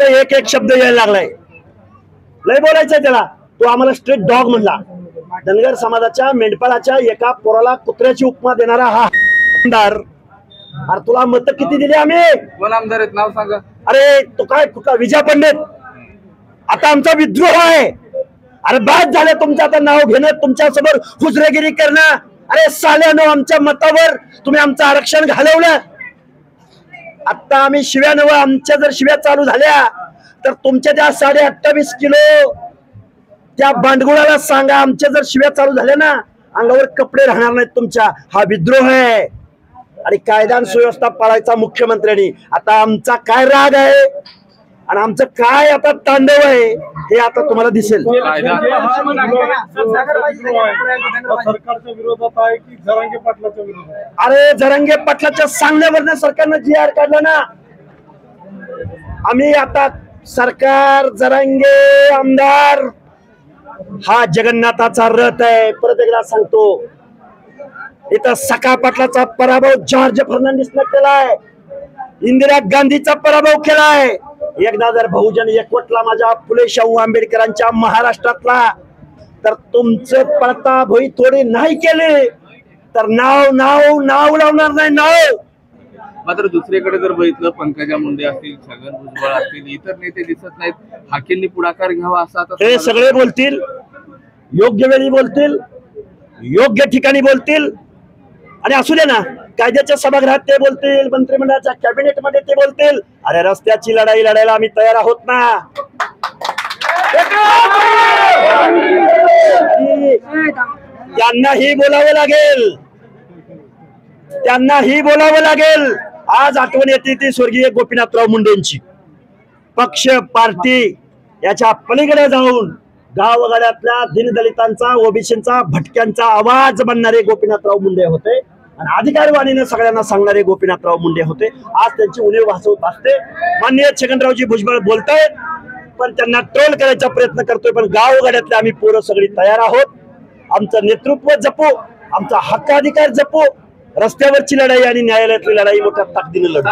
एक एक शब्द यायला लागलाय, लय बोलायचंय त्याला. तो आम्हाला स्ट्रीट डॉग म्हणला. धनगर समाजाच्या मेंढपाळाच्या एका पोराला कुत्र्याची उपमा देणारा हा आमदार. अरे तुला मत किती दिली आम्ही? कोण आमदार आहेत नाव सांगा. अरे तो काय कुठला विजय पंडित. आता आमचा विद्रोह आहे. अरे बाद झालं तुमचं आता नाव घेणं, तुमच्या समोर हुजरेगिरी करणं. अरे साल्यानो आमच्या मतावर तुम्ही आमचं आरक्षण घालवलं. आता आम्ही शिव्या नव, आमच्या जर शिव्या चालू झाल्या तर तुमच्या त्या 28.5 किलो त्या बांडगुळाला सांगा. आमच्या जर शिव्या चालू झाल्या ना, अंगावर कपडे राहणार नाहीत तुमच्या. हा विद्रोह आहे आणि कायदा आणि सुव्यवस्था पाळायचा मुख्यमंत्र्यांनी. आता आमचा काय राग आहे आणि आमचं काय आता तांडव आहे हे आता तुम्हाला दिसेल. सरकारच्या विरोधात आहे की जरांगे पाटलाच्या विरोधात? अरे जरांगे पाटलाच्या सांगण्यावरनं सरकारनं GR काढला ना. आम्ही आता सरकार जरांगे आमदार हा जगन्नाथाचा रथ आहे. परत एकदा सांगतो, इथं सखा पाटलाचा पराभव जॉर्ज फर्नांडिसने केलाय, इंदिरा गांधीचा पराभव केलाय. एकदा जर बहुजन एकवटला माझ्या फुले शाहू आंबेडकरांच्या महाराष्ट्रातला, तर तुमचं पळता भोई थोडी नाही केले तर नाव नाव नाव लावणार नाही नाव. मात्र दुसरीकडे जर बघितलं, पंकजा मुंडे असतील, छगन भुजबळ असतील, इतर नेते दिसत नाहीत. हाकेंनी पुढाकार घ्यावा असा हे सगळे बोलतील, योग्य वेळी बोलतील, योग्य ठिकाणी बोलतील. आणि असू दे ना, कायद्याच्या सभागृहात ते बोलतील, मंत्रिमंडळाच्या कॅबिनेट मध्ये ते बोलतील. अरे रस्त्याची लढाई लढायला आम्ही तयार आहोत ना. त्यांनाही बोलावं लागेल, त्यांनाही बोलावं लागेल. आज आठवण येते ती स्वर्गीय गोपीनाथराव मुंडेंची. पक्ष पार्टी याच्या पलीकडे जाऊन गावगाड्यातल्या दीनदलितांचा, ओबीसींचा, भटक्यांचा आवाज बनणारे गोपीनाथराव मुंडे होते आणि अधिकारवाणीने सगळ्यांना सांगणारे गोपीनाथराव मुंडे होते. आज त्यांची उणीव भासवत असते. माननीय छगनरावजी भुजबळ बोलतायत पण त्यांना ट्रोल करायचा प्रयत्न करतोय. पण गावगाड्यातले आम्ही पोरं सगळी तयार आहोत. आमचं नेतृत्व जपू, आमचा हक्काधिकार जपू, रस्त्यावरची लढाई आणि न्यायालयातली लढाई मोठ्या ताकदीने लढू.